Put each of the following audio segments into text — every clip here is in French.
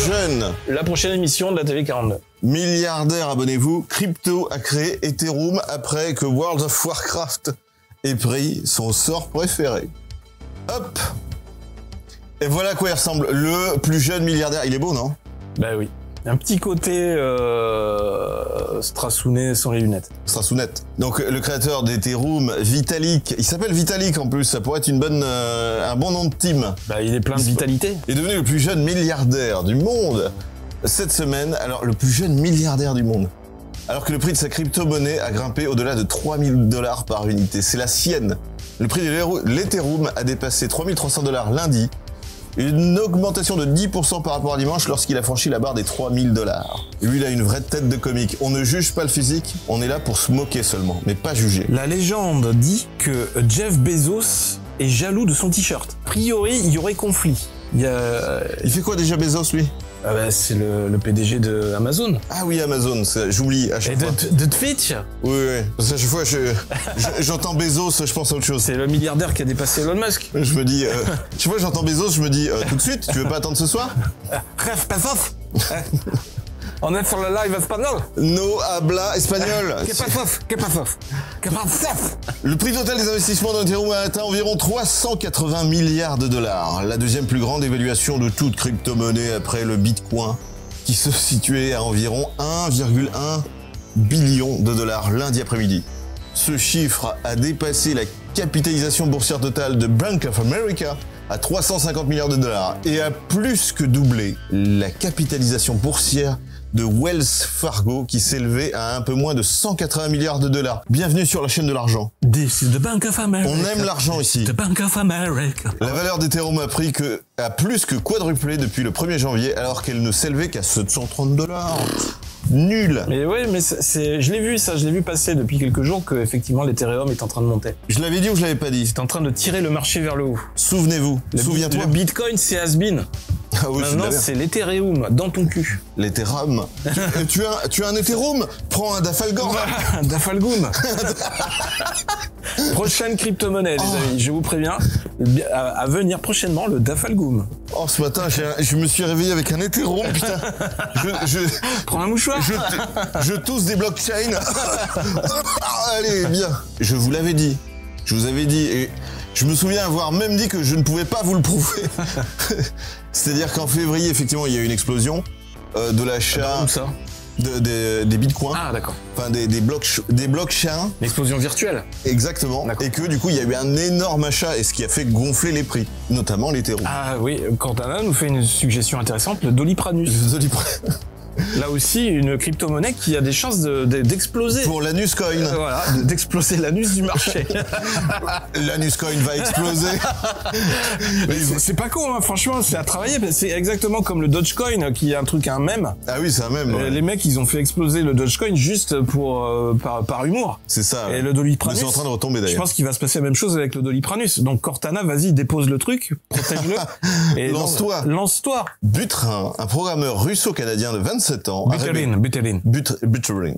jeune. La prochaine émission de la TV 42. Milliardaire, abonnez-vous. Crypto a créé Ethereum après que World of Warcraft ait pris son sort préféré. Hop. Et voilà à quoi il ressemble. Le plus jeune milliardaire. Il est beau, non? Bah oui. Un petit côté Strasounet sans les lunettes. Strasounet. Donc le créateur d'Ethereum, Vitalik, il s'appelle Vitalik en plus, ça pourrait être un bon nom de team. Bah il est plein de vitalité. Il est devenu le plus jeune milliardaire du monde cette semaine. Alors le plus jeune milliardaire du monde. Alors que le prix de sa crypto-monnaie a grimpé au-delà de 3000 $ par unité. C'est la sienne. Le prix de l'Ethereum a dépassé 3300 $ lundi. Une augmentation de 10% par rapport à dimanche lorsqu'il a franchi la barre des 3000 $. Lui, il a une vraie tête de comique. On ne juge pas le physique, on est là pour se moquer seulement, mais pas juger. La légende dit que Jeff Bezos est jaloux de son t-shirt. A priori, il y aurait conflit. Il fait quoi déjà Bezos, lui? Ah bah, c'est le PDG de Amazon. Ah oui, Amazon, j'oublie à chaque fois. Et de Twitch. Oui. Parce qu'à chaque fois, j'entends Bezos, je pense à autre chose. C'est le milliardaire qui a dépassé Elon Musk. Je me dis, chaque fois que j'entends Bezos, je me dis, tout de suite, tu veux pas attendre ce soir? Bref, Bezos. On est sur le live espagnol. No habla espagnol. ¿Qué pasó? Le prix total des investissements dans Ethereum a atteint environ 380 milliards $. La deuxième plus grande évaluation de toute crypto-monnaie après le Bitcoin, qui se situait à environ 1,1 billion $ lundi après-midi. Ce chiffre a dépassé la capitalisation boursière totale de Bank of America à 350 milliards $, et a plus que doublé la capitalisation boursière de Wells Fargo qui s'élevait à un peu moins de 180 milliards $. Bienvenue sur la chaîne de l'argent. This is the Bank of America. On aime l'argent ici. The Bank of America. La valeur d'Ethereum a plus que quadruplé depuis le 1er janvier alors qu'elle ne s'élevait qu'à 730 $. Nul. Mais ouais, mais je l'ai vu passer depuis quelques jours que effectivement l'Ethereum est en train de monter. Je l'avais dit ou je l'avais pas dit? C'est en train de tirer le marché vers le haut. Souvenez-vous, souviens-toi. Le Bitcoin c'est has-been. Ah oui, maintenant c'est l'Ethereum dans ton cul. L'Ethereum. tu as un Ethereum? Prends un Dafalgor. Un Dafalgoum. Prochaine crypto-monnaie, les amis, je vous préviens. À venir prochainement le Dafalgoum. Oh, ce matin, je me suis réveillé avec un Ethereum, putain. Prends un mouchoir. Je tousse des blockchains. Allez, bien. Je vous l'avais dit. Je vous avais dit. Et je me souviens avoir même dit que je ne pouvais pas vous le prouver. C'est-à-dire qu'en février, effectivement, il y a eu une explosion de l'achat. Où ça? Des bitcoins. Ah, d'accord. Enfin, des blockchains. L'explosion virtuelle. Exactement. Et que du coup, il y a eu un énorme achat, et ce qui a fait gonfler les prix, notamment l'Ethereum. Ah oui, Cortana nous fait une suggestion intéressante, le Doliprane. Là aussi, une crypto-monnaie qui a des chances d'exploser. Pour l'Anus Coin. Voilà, d'exploser l'anus du marché. L'Anus Coin va exploser. C'est pas con, hein, franchement, c'est à travailler. C'est exactement comme le Dogecoin, qui est un mème. Ah oui, c'est un mème. Ouais. Les mecs, ils ont fait exploser le Dogecoin juste par humour. C'est ça. Et le Doliprane. C'est en train de retomber d'ailleurs. Je pense qu'il va se passer la même chose avec le Dolipranus. Donc Cortana, vas-y, dépose le truc, protège-le. Et lance-toi. Lance-toi. Buterin, un programmeur russo-canadien de 27 ans. Buterin.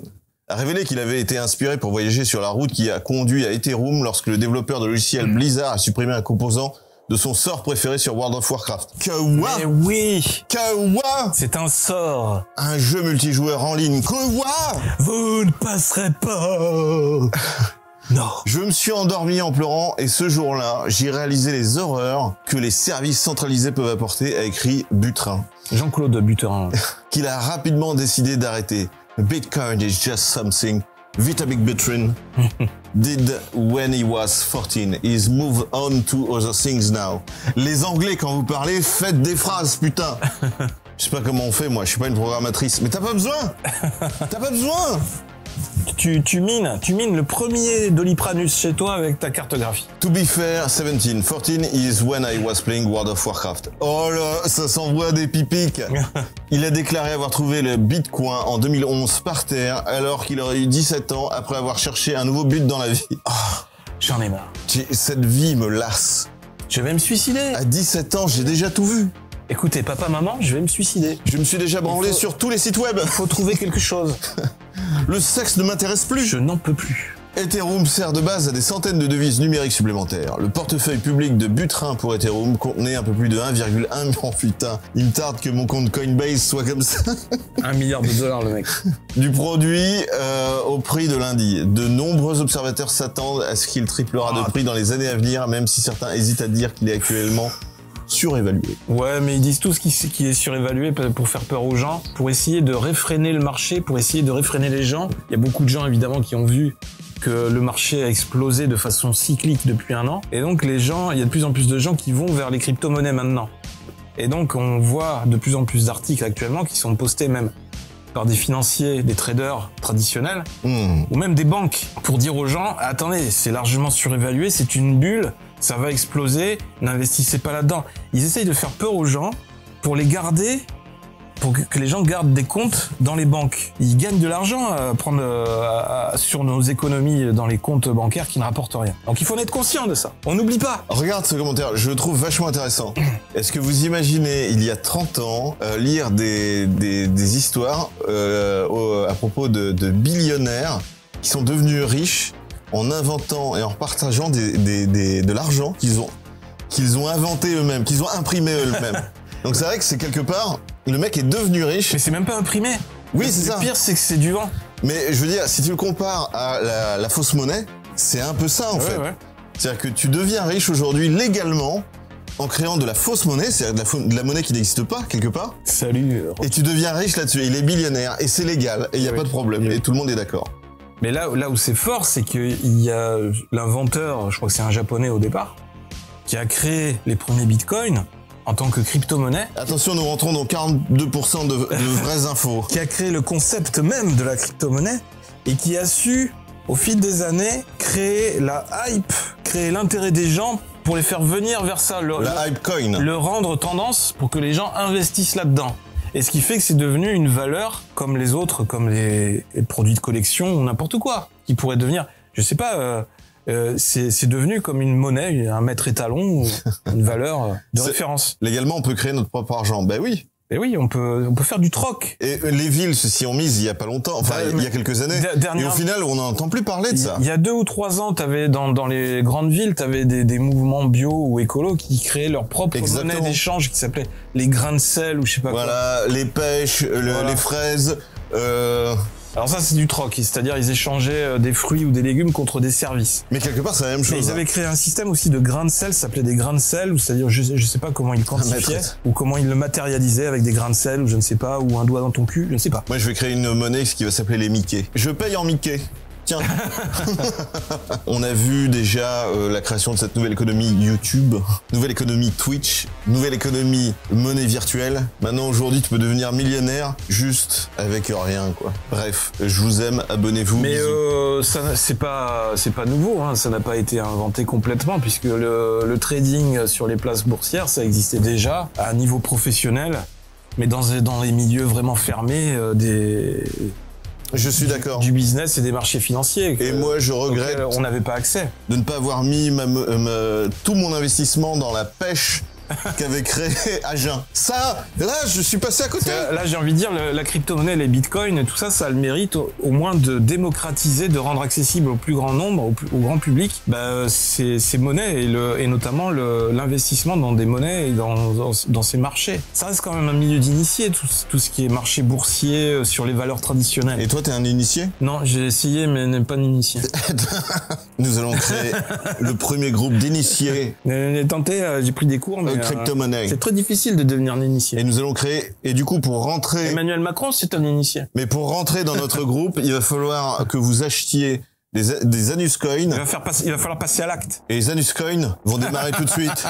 A révélé qu'il avait été inspiré pour voyager sur la route qui a conduit à Ethereum lorsque le développeur de logiciel Blizzard a supprimé un composant de son sort préféré sur World of Warcraft. Kawa. Mais oui. Kawa. C'est un sort. Un jeu multijoueur en ligne. Kawa. Vous ne passerez pas. Non. Je me suis endormi en pleurant et ce jour-là, j'ai réalisé les horreurs que les services centralisés peuvent apporter, a écrit Buterin. Jean-Claude Buterin. Qu'il a rapidement décidé d'arrêter. Bitcoin is just something Vitalik Buterin did when he was 14. He's moved on to other things now. Les Anglais, quand vous parlez, faites des phrases, putain. Je sais pas comment on fait, moi, je suis pas une programmatrice. Mais t'as pas besoin. T'as pas besoin. Tu mines le premier Dolipranus chez toi avec ta cartographie. To be fair, 17. 14 is when I was playing World of Warcraft. Oh là, ça s'envoie des pipiques. Il a déclaré avoir trouvé le Bitcoin en 2011 par terre alors qu'il aurait eu 17 ans après avoir cherché un nouveau but dans la vie. Oh, j'en ai marre. Cette vie me lasse. Je vais me suicider. À 17 ans, j'ai déjà tout vu. Écoutez, papa, maman, je vais me suicider. Je me suis déjà branlé sur tous les sites web. Il faut trouver quelque chose. Le sexe ne m'intéresse plus. Je n'en peux plus. Ethereum sert de base à des centaines de devises numériques supplémentaires. Le portefeuille public de Buterin pour Ethereum contenait un peu plus de 1,1 million. Putain, il me tarde que mon compte Coinbase soit comme ça. 1 milliard de dollars, le mec. Du produit au prix de lundi. De nombreux observateurs s'attendent à ce qu'il triplera de prix dans les années à venir, même si certains hésitent à dire qu'il est actuellement surévalué. Ouais, mais ils disent tous qu'il est surévalué pour faire peur aux gens, pour essayer de réfréner le marché, pour essayer de réfréner les gens. Il y a beaucoup de gens, évidemment, qui ont vu que le marché a explosé de façon cyclique depuis 1 an. Et donc, il y a de plus en plus de gens qui vont vers les crypto-monnaies maintenant. Et donc, on voit de plus en plus d'articles actuellement qui sont postés même par des financiers, des traders traditionnels, ou même des banques, pour dire aux gens, attendez, c'est largement surévalué, c'est une bulle, ça va exploser, n'investissez pas là-dedans. Ils essayent de faire peur aux gens pour les garder, pour que les gens gardent des comptes dans les banques. Ils gagnent de l'argent à prendre sur nos économies dans les comptes bancaires qui ne rapportent rien. Donc il faut en être conscient de ça. On n'oublie pas. Regarde ce commentaire, je le trouve vachement intéressant. Est-ce que vous imaginez, il y a 30 ans, lire des histoires à propos de billionnaires qui sont devenus riches en inventant et en partageant de l'argent qu'ils ont inventé eux-mêmes, qu'ils ont imprimé eux-mêmes. Donc c'est vrai que c'est quelque part, le mec est devenu riche. Mais c'est même pas imprimé. Oui, c'est ça. Le pire, c'est que c'est du vent. Mais je veux dire, si tu le compares à la fausse monnaie, c'est un peu ça en fait. Ouais. C'est-à-dire que tu deviens riche aujourd'hui légalement en créant de la fausse monnaie, c'est-à-dire de la monnaie qui n'existe pas quelque part. Salut. Et tu deviens riche là-dessus. Il est billionnaire et c'est légal et il n'y a pas de problème et tout le monde est d'accord. Mais là où c'est fort, c'est qu'il y a l'inventeur, je crois que c'est un japonais au départ, qui a créé les premiers bitcoins en tant que crypto-monnaie. Attention, nous rentrons dans 42% de vraies infos. Qui a créé le concept même de la crypto-monnaie et qui a su, au fil des années, créer la hype, créer l'intérêt des gens pour les faire venir vers ça. La hype coin. Le rendre tendance pour que les gens investissent là-dedans. Et ce qui fait que c'est devenu une valeur comme les autres, comme les produits de collection ou n'importe quoi, qui pourrait devenir, je sais pas, c'est devenu comme une monnaie, un maître étalon ou une valeur de référence. Légalement, on peut créer notre propre argent. Ben oui. Et oui, on peut faire du troc. Et les villes s'y ont mises il y a pas longtemps, enfin il y a quelques années. Et au final, on n'entend plus parler de ça. Il y a 2 ou 3 ans, t'avais dans les grandes villes, t'avais des mouvements bio ou écolo qui créaient leur propre monnaie d'échange qui s'appelait les grains de sel ou je sais pas quoi. Voilà, les pêches, les fraises. Alors ça, c'est du troc, c'est-à-dire ils échangeaient des fruits ou des légumes contre des services. Mais quelque part, c'est la même chose. Et ils avaient créé un système aussi de grains de sel, ça s'appelait des grains de sel, ou c'est-à-dire je sais pas comment ils quantifiaient, ou comment ils le matérialisaient avec des grains de sel, ou je ne sais pas, ou un doigt dans ton cul, je ne sais pas. Moi, je vais créer une monnaie qui va s'appeler les Mickey. Je paye en Mickey. Tiens. On a vu déjà la création de cette nouvelle économie YouTube, nouvelle économie Twitch, nouvelle économie monnaie virtuelle. Maintenant, aujourd'hui, tu peux devenir millionnaire juste avec rien, quoi. Bref, je vous aime, abonnez-vous. Mais ça, c'est pas nouveau, hein. Ça n'a pas été inventé complètement puisque le trading sur les places boursières, ça existait déjà à un niveau professionnel, mais dans les milieux vraiment fermés Je suis d'accord. Du business et des marchés financiers. Et moi, je regrette. On n'avait pas accès. De ne pas avoir mis tout mon investissement dans la pêche qu'avait créé Agen. Ça, là, je suis passé à côté. Là, j'ai envie de dire, la crypto-monnaie, les bitcoins, tout ça, ça a le mérite au moins de démocratiser, de rendre accessible au plus grand nombre, au grand public, ces monnaies et notamment l'investissement dans des monnaies et dans ces marchés. Ça reste quand même un milieu d'initiés, tout ce qui est marché boursier sur les valeurs traditionnelles. Et toi, t'es un initié? Non, j'ai essayé, mais n'est pas un initié. Nous allons créer le premier groupe d'initiés. J'ai tenté, j'ai pris des cours, mais crypto-monnaie. C'est très difficile de devenir un initié. Et nous allons créer, et du coup, pour rentrer... Emmanuel Macron, c'est un initié. Mais pour rentrer dans notre groupe, il va falloir que vous achetiez des Anus Coin. Il va falloir passer à l'acte. Et les Anus Coin vont démarrer tout de suite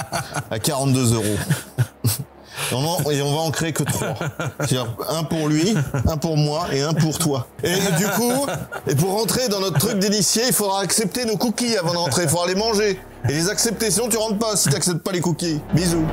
à 42 €. Et on va en créer que 3. C'est-à-dire un pour lui, un pour moi et un pour toi. Et du coup, pour rentrer dans notre truc d'initié, il faudra accepter nos cookies avant de rentrer. Il faudra les manger. Et les accepter, sinon tu rentres pas si tu acceptes pas les cookies. Bisous.